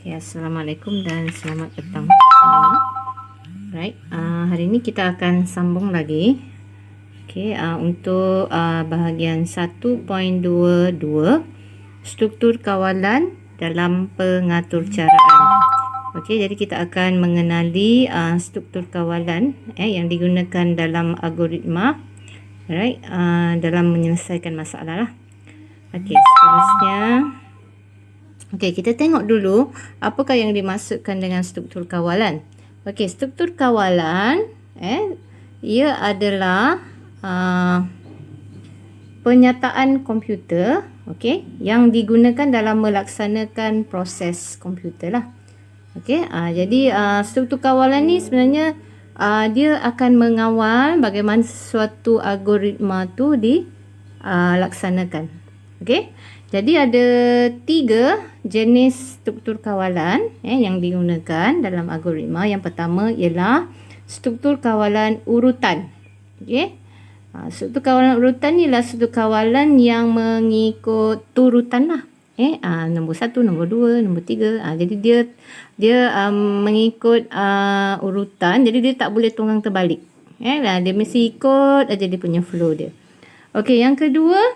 Okay, Assalamualaikum dan selamat petang semua. Right, hari ini kita akan sambung lagi. Okay, untuk bahagian 1.22 struktur kawalan dalam pengaturcaraan. Okay, jadi kita akan mengenali struktur kawalan yang digunakan dalam algoritma, right, dalam menyelesaikan masalah lah. Okay, seterusnya. Okey, kita tengok dulu apakah yang dimaksudkan dengan struktur kawalan. Okey, struktur kawalan ia adalah penyataan komputer, okey, yang digunakan dalam melaksanakan proses komputer lah. Okey, jadi struktur kawalan ni sebenarnya dia akan mengawal bagaimana suatu algoritma tu dilaksanakan. Okey. Jadi ada 3 jenis struktur kawalan yang digunakan dalam algoritma. Yang pertama ialah struktur kawalan urutan. Okey. Struktur kawalan urutan ni ialah struktur kawalan yang mengikut turutan lah. Nombor 1, nombor 2, nombor 3. Jadi dia mengikut urutan. Jadi dia tak boleh tunggang terbalik. Dia mesti ikut aja dia punya flow dia. Okey, yang kedua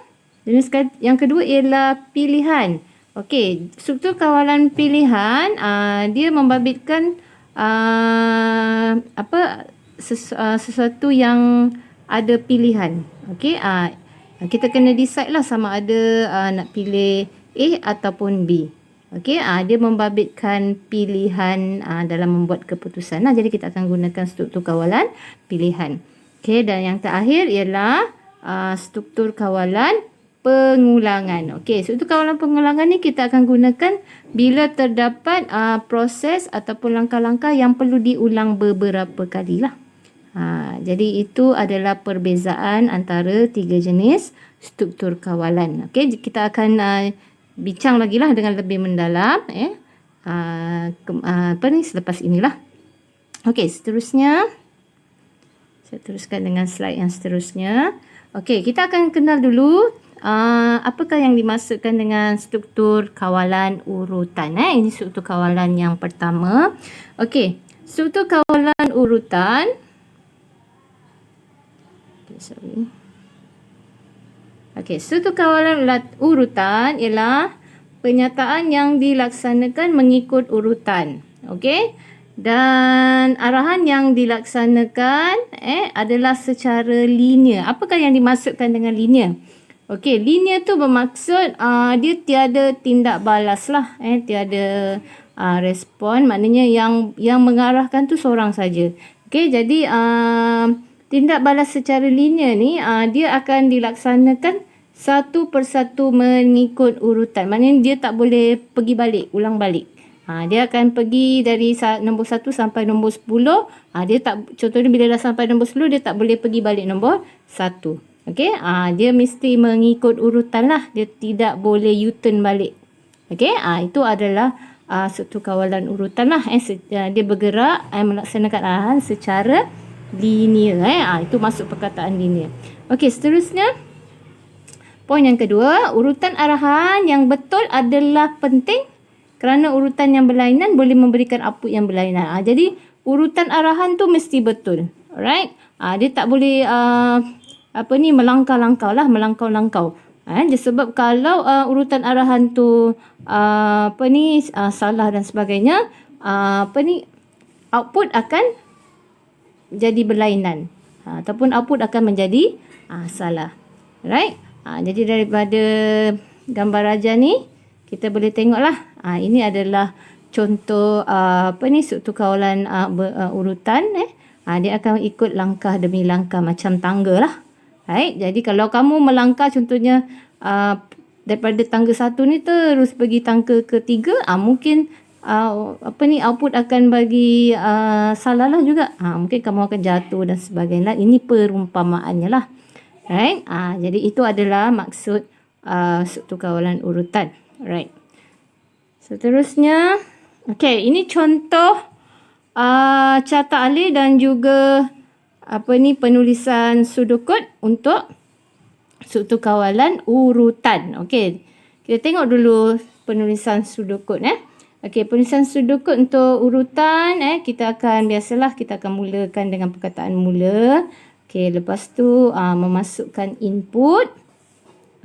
ialah pilihan. Okey, struktur kawalan pilihan dia membabitkan sesuatu yang ada pilihan. Okey, kita kena decide lah sama ada nak pilih A ataupun B. Okey, dia membabitkan pilihan dalam membuat keputusan lah. Jadi kita akan gunakan struktur kawalan pilihan. Okey, dan yang terakhir ialah struktur kawalan pengulangan. Okey, struktur kawalan pengulangan ni kita akan gunakan bila terdapat proses ataupun langkah-langkah yang perlu diulang beberapa kali lah. Jadi itu adalah perbezaan antara 3 jenis struktur kawalan. Okey, kita akan bincang lagi lah dengan lebih mendalam selepas inilah. Okey, seterusnya saya teruskan dengan slide yang seterusnya. Okey, kita akan kenal dulu apakah yang dimaksudkan dengan struktur kawalan urutan. Ini struktur kawalan yang pertama. Okey, struktur kawalan urutan. Okey, struktur kawalan urutan ialah penyataan yang dilaksanakan mengikut urutan. Okey, dan arahan yang dilaksanakan adalah secara linear. Apakah yang dimaksudkan dengan linear? Okey, linear tu bermaksud dia tiada tindak balas lah. Tiada respon. Maknanya yang mengarahkan tu seorang saja. Okey, jadi tindak balas secara linear ni dia akan dilaksanakan satu persatu mengikut urutan. Maknanya dia tak boleh pergi balik, ulang balik. Dia akan pergi dari nombor 1 sampai nombor 10. Contohnya bila dah sampai nombor 10, dia tak boleh pergi balik nombor 1. Okey, dia mesti mengikut urutan lah. Dia tidak boleh U-turn balik. Okey, itu adalah struktur kawalan urutan lah. Dia bergerak melaksanakan arahan secara linear. Itu masuk perkataan linear. Okey, seterusnya poin yang kedua, urutan arahan yang betul adalah penting kerana urutan yang berlainan boleh memberikan output yang berlainan. Jadi urutan arahan tu mesti betul. Alright? Dia tak boleh melangkah-langkah lah, melangkau-langkau. Sebab kalau urutan arahan tu salah dan sebagainya, output akan jadi berlainan. Ataupun output akan menjadi salah. Right? Jadi daripada gambar raja ni, kita boleh tengoklah. Ini adalah contoh struktur kawalan urutan. Dia akan ikut langkah demi langkah macam tangga lah. Right? Jadi kalau kamu melangkah contohnya daripada tangga 1 ni terus pergi tangga ke-3, mungkin output akan bagi salah lah juga. Mungkin kamu akan jatuh dan sebagainya. Ini perumpamaannya lah. Right? Jadi itu adalah maksud struktur kawalan urutan. Right. Seterusnya, okey, ini contoh carta alih dan juga penulisan sudokod untuk struktur kawalan urutan. Okey, kita tengok dulu penulisan sudokod. Okey, penulisan sudut kod untuk urutan kita akan mulakan dengan perkataan mula. Okey, lepas tu memasukkan input.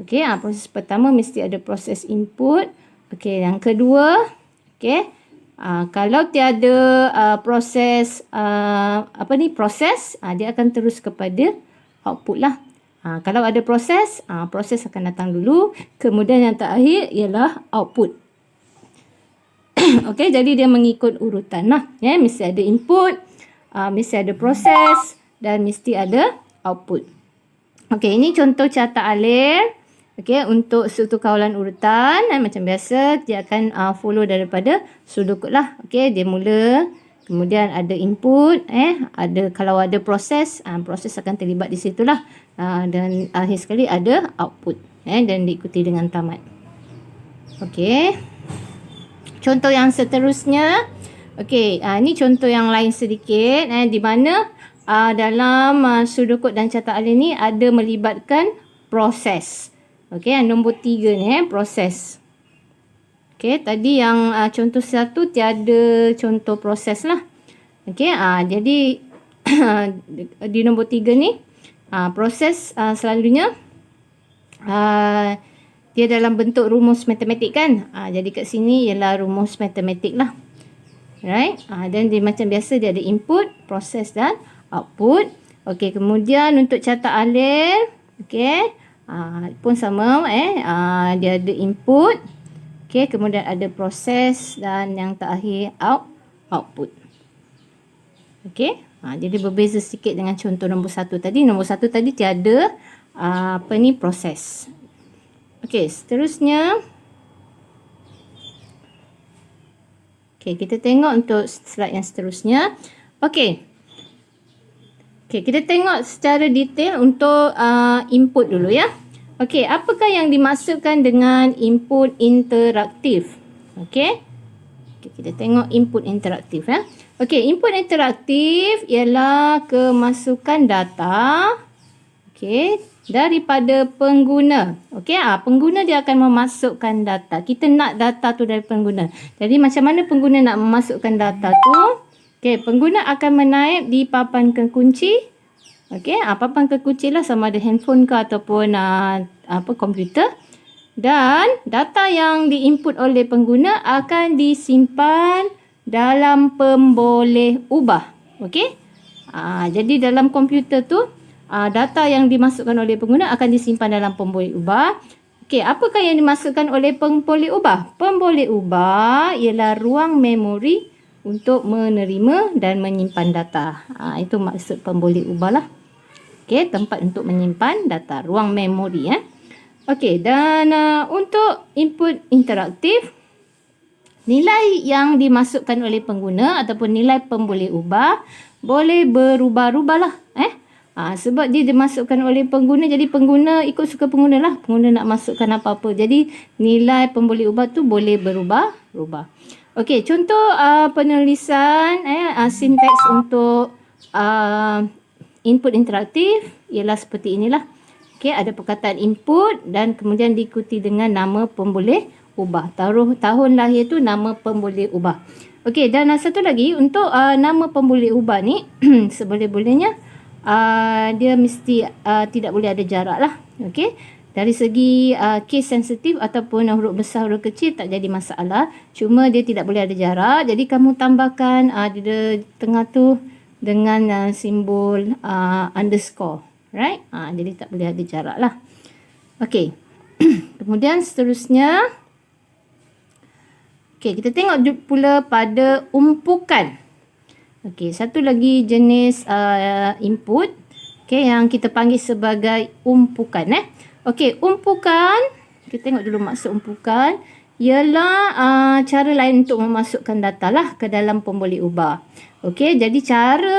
Okey, proses pertama mesti ada proses input. Okey, yang kedua, okey, kalau tiada proses dia akan terus kepada output lah. Kalau ada proses akan datang dulu, kemudian yang terakhir ialah output. Okey, jadi dia mengikut urutan lah. Mesti ada input, mesti ada proses dan mesti ada output. Okey, ini contoh carta alir. Okey, untuk struktur kawalan urutan macam biasa dia akan follow daripada sudut kod lah. Okey, dia mula, kemudian ada input, kalau ada proses, proses akan terlibat di situlah. Dan akhir sekali ada output, dan diikuti dengan tamat. Okey. Contoh yang seterusnya. Okey, ini contoh yang lain sedikit di mana dalam sudut kod dan carta alir ni ada melibatkan proses. Okey, yang nombor 3 ni proses. Okey, tadi yang contoh 1 tiada contoh proses lah. Okey, jadi di nombor 3 ni proses selalunya dia dalam bentuk rumus matematik kan. Jadi kat sini ialah rumus matematik lah. Right? Dan dia macam biasa dia ada input, proses dan output. Okey, kemudian untuk carta alir, okey, pun sama dia ada input, okey, kemudian ada proses dan yang terakhir output. Okey, jadi berbeza sikit dengan contoh nombor 1 tadi. Nombor 1 tadi tiada proses. Okey, seterusnya. Okey, kita tengok untuk slide yang seterusnya. Okey. Okey, kita tengok secara detail untuk input dulu ya. Okey, apakah yang dimaksudkan dengan input interaktif? Okey. Okey, kita tengok input interaktif ya. Okey, input interaktif ialah kemasukan data daripada pengguna. Okey, pengguna dia akan memasukkan data. Kita nak data tu dari pengguna. Jadi macam mana pengguna nak memasukkan data tu? Okey, pengguna akan menaip di papan kekunci. Okey, papan kekunci lah, sama ada handphone ke ataupun komputer. Dan data yang diinput oleh pengguna akan disimpan dalam pemboleh ubah. Okey. Jadi dalam komputer tu data yang dimasukkan oleh pengguna akan disimpan dalam pemboleh ubah. Okey, apakah yang dimasukkan oleh pemboleh ubah? Pemboleh ubah ialah ruang memori untuk menerima dan menyimpan data. Itu maksud pemboleh ubah lah. Okey, tempat untuk menyimpan data, ruang memori Okey, dan untuk input interaktif, nilai yang dimasukkan oleh pengguna ataupun nilai pemboleh ubah boleh berubah-ubah lah. Sebab dia dimasukkan oleh pengguna, jadi pengguna ikut suka pengguna lah. Pengguna nak masukkan apa-apa. Jadi nilai pemboleh ubah tu boleh berubah-ubah. Okey, contoh penulisan sinteks untuk input interaktif ialah seperti inilah. Okey, ada perkataan input dan kemudian diikuti dengan nama pemboleh ubah. Tahun lahir tu nama pemboleh ubah. Okey, dan satu lagi untuk nama pemboleh ubah ni seboleh-bolehnya dia mesti tidak boleh ada jarak lah. Okey, dari segi case sensitif ataupun huruf besar huruf kecil tak jadi masalah, cuma dia tidak boleh ada jarak. Jadi kamu tambahkan di tengah tu dengan simbol underscore, right? Jadi tak boleh ada jarak lah. Okey. Kemudian seterusnya, okey, kita tengok pula pada umpukan. Okey, satu lagi jenis input yang kita panggil sebagai umpukan Okey, umpukan, kita tengok dulu maksud umpukan ialah cara lain untuk memasukkan data lah ke dalam pemboleh ubah. Okey, jadi cara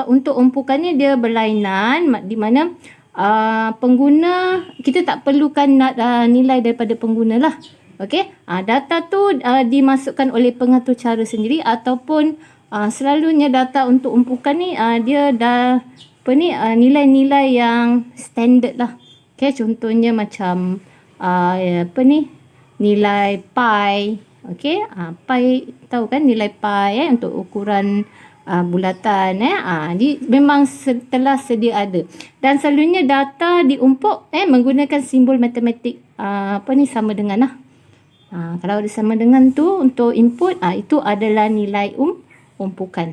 untuk umpukannya dia berlainan, di mana pengguna, kita tak perlukan nilai daripada pengguna lah. Okey, data tu dimasukkan oleh pengatur cara sendiri ataupun selalunya data untuk umpukan ni dia dah nilai-nilai yang standard lah. Okey, contohnya macam nilai pi, Okey, pi tahu kan nilai pi untuk ukuran bulatan memang telah sedia ada. Dan selalunya data diumpuk menggunakan simbol matematik sama dengan lah. Kalau ada sama dengan tu untuk input itu adalah nilai umpukan.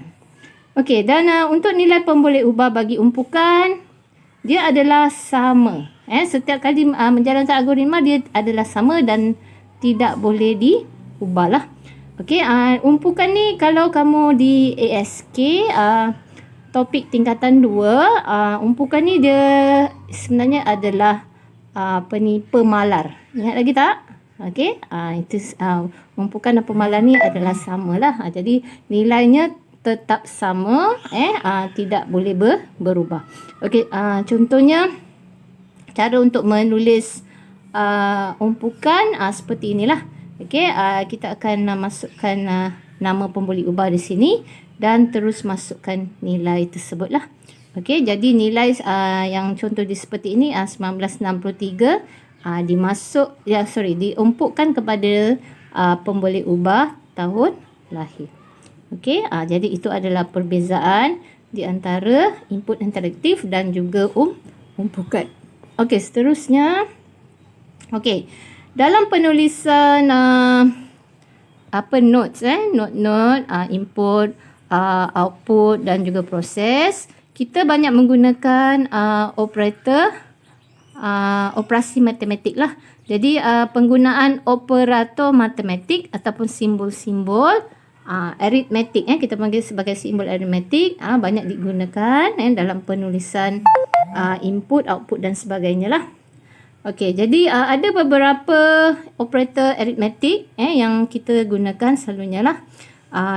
Okey, dan untuk nilai pemboleh ubah bagi umpukan dia adalah sama. Setiap kali menjalankan algoritma dia adalah sama dan tidak boleh diubahlah. Okey, umpukan ni kalau kamu di ASK topik tingkatan 2, umpukan ni dia sebenarnya adalah pemalar. Ingat lagi tak? Okey, itu umpukan dan pemalar ni adalah samalah. Jadi nilainya tetap sama, tidak boleh berubah. Okey, contohnya cara untuk menulis umpukan seperti inilah. Okey, kita akan masukkan nama pemboleh ubah di sini dan terus masukkan nilai tersebutlah. Okey, jadi nilai yang contoh seperti ini 1963 diumpukkan kepada pemboleh ubah tahun lahir. Okey, jadi itu adalah perbezaan di antara input interaktif dan juga umpukan. Okey, seterusnya. Okey, dalam penulisan notes note input, output dan juga proses, kita banyak menggunakan operator operasi matematik lah. Jadi penggunaan operator matematik ataupun simbol-simbol aritmetik kita panggil sebagai simbol aritmetik banyak digunakan dalam penulisan input, output dan sebagainya lah. Okey, jadi ada beberapa operator aritmetik yang kita gunakan selalunya lah.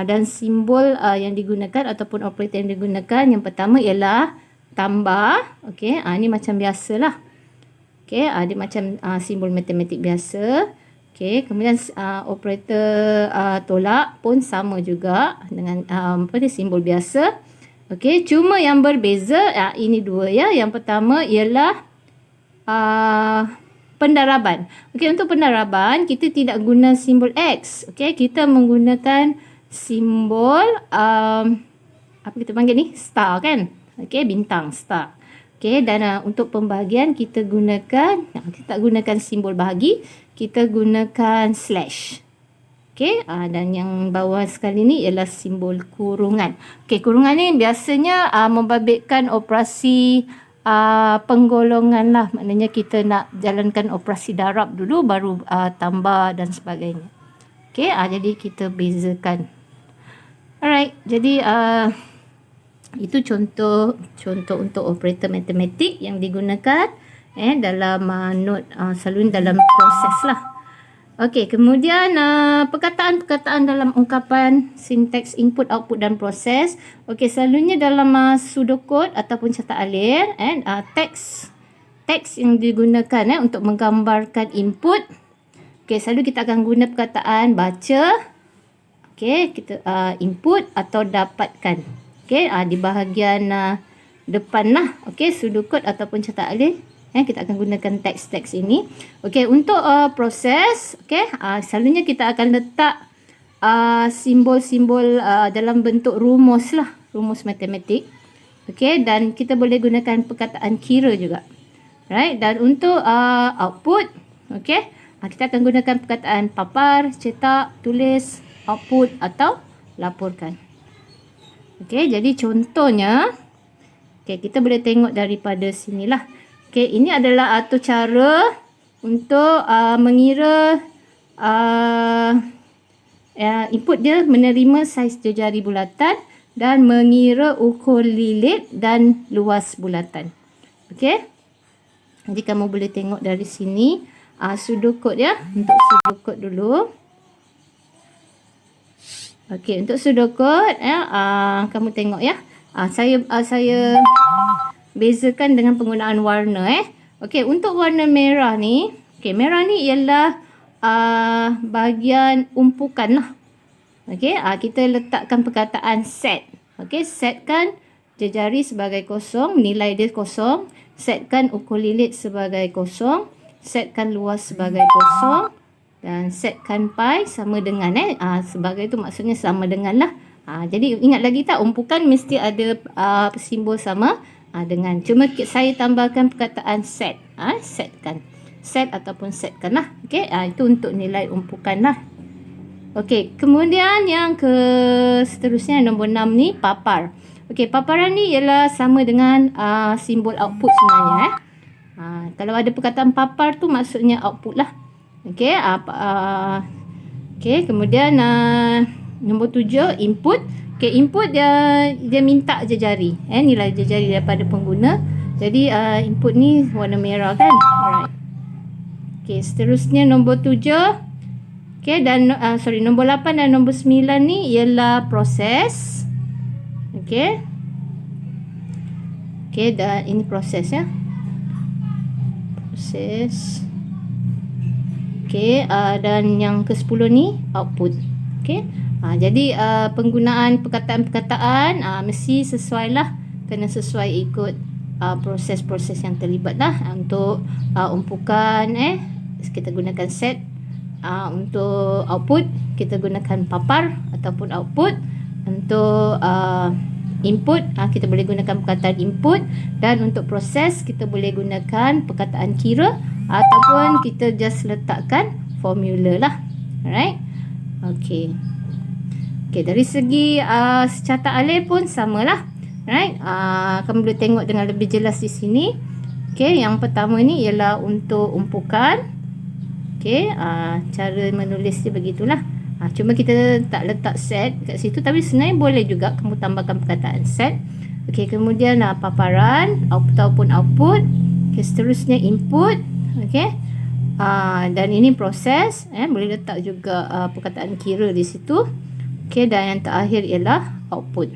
Dan simbol yang digunakan ataupun operator yang digunakan, yang pertama ialah tambah. Okey, ni macam biasalah. Okey, dia macam simbol matematik biasa. Okey, kemudian operator tolak pun sama juga dengan simbol biasa. Okey, cuma yang berbeza ini dua ya. Yang pertama ialah pendaraban. Okey, untuk pendaraban kita tidak guna simbol X. Okey, kita menggunakan simbol apa kita panggil ni? Star kan? Okey, bintang star. Okey, dan untuk pembahagian kita gunakan kita tak gunakan simbol bahagi, kita gunakan slash. Okey, dan yang bawah sekali ni ialah simbol kurungan. Okey, kurungan ni biasanya membabitkan operasi penggolongan lah. Maknanya kita nak jalankan operasi darab dulu baru tambah dan sebagainya. Okey, jadi kita bezakan. Alright, jadi itu contoh untuk operator matematik yang digunakan dalam note selalu dalam proses lah. Okey, kemudian perkataan-perkataan dalam ungkapan sinteks input, output dan proses. Okey, selalunya dalam pseudocode ataupun cetak alir teks yang digunakan untuk menggambarkan input. Okey, selalu kita akan guna perkataan baca. Okey, kita input atau dapatkan. Okey, di bahagian depan lah. Okey, pseudocode ataupun cetak alir. Kita akan gunakan teks-teks ini. Okey, untuk proses, selalunya kita akan letak simbol-simbol dalam bentuk rumus lah, rumus matematik. Okey, dan kita boleh gunakan perkataan kira juga. Right, dan untuk output, kita akan gunakan perkataan papar, cetak, tulis, output atau laporkan. Okey, jadi contohnya, kita boleh tengok daripada sinilah. Okey, ini adalah cara untuk mengira input dia menerima saiz jari bulatan dan mengira ukur lilit dan luas bulatan. Okey. Jadi kamu boleh tengok dari sini pseudocode ya. Untuk pseudocode dulu. Okey, untuk pseudocode kamu tengok ya. Saya bezakan dengan penggunaan warna Okey, untuk warna merah ni, merah ni ialah bahagian umpukan lah. Okey, kita letakkan perkataan set. Okey, setkan jari sebagai kosong, nilai dia kosong. Setkan ukur lilit sebagai kosong. Setkan luas sebagai kosong. Dan setkan pi sama dengan sebagai itu maksudnya sama dengan lah. Jadi ingat lagi tak, umpukan mesti ada simbol sama dengan. Cuma saya tambahkan perkataan set. Setkan. Set ataupun setkan lah. Okey, itu untuk nilai umpukan lah. Okey, kemudian yang seterusnya nombor 6 ni papar. Okey, paparan ni ialah sama dengan simbol output sebenarnya. Kalau ada perkataan papar tu maksudnya output lah. Okey, okey, kemudian nombor 7 input. Okey, input dia minta jejari, nilai jejari daripada pengguna. Jadi input ni warna merah kan. Alright. Okey, seterusnya nombor 7. Okey, dan nombor 8 dan nombor 9 ni ialah proses. Okey. Okey, dan ini proses ya. Proses. Okey, dan yang ke-10 ni output. Okey. Jadi penggunaan perkataan-perkataan mesti sesuai lah, kena sesuai ikut proses-proses yang terlibat lah. Untuk umpukan kita gunakan set. Untuk output kita gunakan papar ataupun output. Untuk input kita boleh gunakan perkataan input, dan untuk proses kita boleh gunakan perkataan kira ataupun kita just letakkan formula lah. Alright. Okey. Okey, dari segi secata alih pun samalah. Alright. Kamu boleh tengok dengan lebih jelas di sini. Okey, yang pertama ni ialah untuk umpukan. Okey, cara menulis dia begitulah. Cuma kita tak letak set kat situ, tapi sebenarnya boleh juga kamu tambahkan perkataan set. Okey, kemudian paparan ataupun output. Okey, seterusnya input. Okey. Dan ini proses, boleh letak juga perkataan kira di situ. Okey, dan yang terakhir ialah output.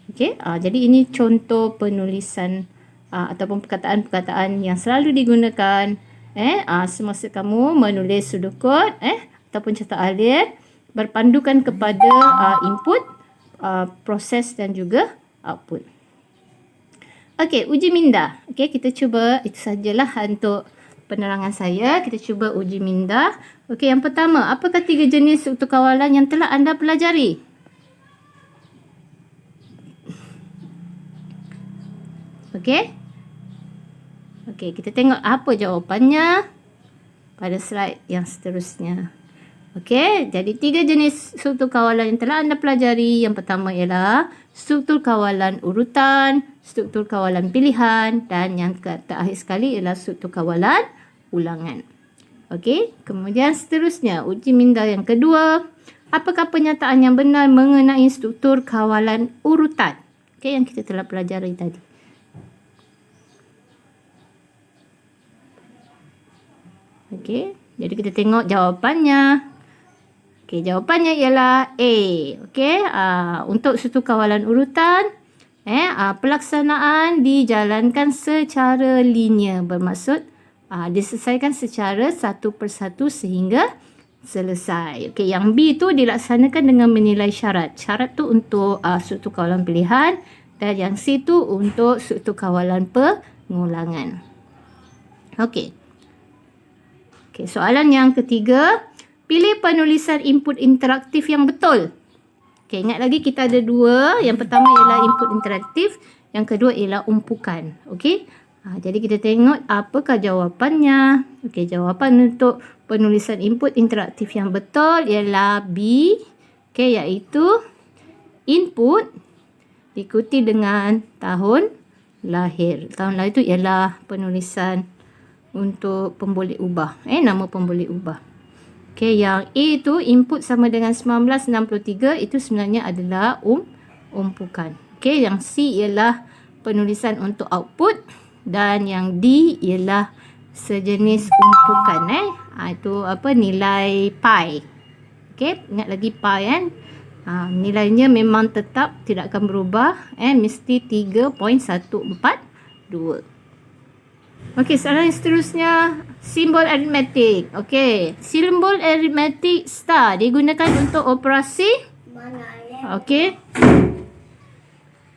Okey, jadi ini contoh penulisan ataupun perkataan-perkataan yang selalu digunakan semasa kamu menulis sudukod ataupun cerita alih berpandukan kepada input, proses dan juga output. Okey, uji minda. Okey, kita cuba, itu sajalah untuk penerangan saya. Kita cuba uji minda. Okey, yang pertama, apakah 3 jenis struktur kawalan yang telah anda pelajari? Okey. Okey, kita tengok apa jawapannya pada slide yang seterusnya. Okey, jadi 3 jenis struktur kawalan yang telah anda pelajari. Yang pertama ialah struktur kawalan urutan, struktur kawalan pilihan, dan yang terakhir sekali ialah struktur kawalan ulangan. Okey, kemudian seterusnya uji minda yang kedua. Apakah pernyataan yang benar mengenai struktur kawalan urutan? Okey, yang kita telah pelajari tadi. Okey, jadi kita tengok jawapannya. Okey, jawapannya ialah A. Okey, untuk struktur kawalan urutan, pelaksanaan dijalankan secara linear, bermaksud diselesaikan secara satu persatu sehingga selesai. Okey, yang B tu dilaksanakan dengan menilai syarat. Syarat tu untuk struktur kawalan pilihan, dan yang C tu untuk struktur kawalan pengulangan. Okey. Okey, soalan yang ketiga. Pilih penulisan input interaktif yang betul. Okey, ingat lagi kita ada 2. Yang pertama ialah input interaktif. Yang kedua ialah umpukan. Okey. Jadi kita tengok apakah jawapannya. Okey, jawapan untuk penulisan input interaktif yang betul ialah B. Okey, iaitu input diikuti dengan tahun lahir. Tahun lahir itu ialah penulisan untuk pemboleh ubah. Nama pemboleh ubah. Okey, yang A itu input sama dengan 1963, itu sebenarnya adalah umpukan. Okey, yang C ialah penulisan untuk output, dan yang D ialah sejenis umpukan. Itu nilai pi. Okey, ingat lagi pi kan? Nilainya memang tetap tidak akan berubah, mesti 3.142. Okey, soalan yang seterusnya, simbol aritmetik. Okey, simbol aritmetik star digunakan untuk operasi mana? Okey.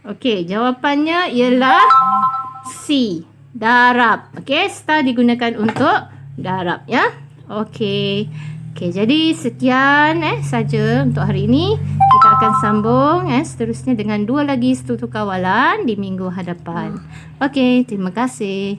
Okey, jawapannya ialah C, darab. Okey, star digunakan untuk darab ya. Okey. Okey, jadi sekian saja untuk hari ini. Kita akan sambung seterusnya dengan 2 lagi struktur kawalan di minggu hadapan. Okey, terima kasih.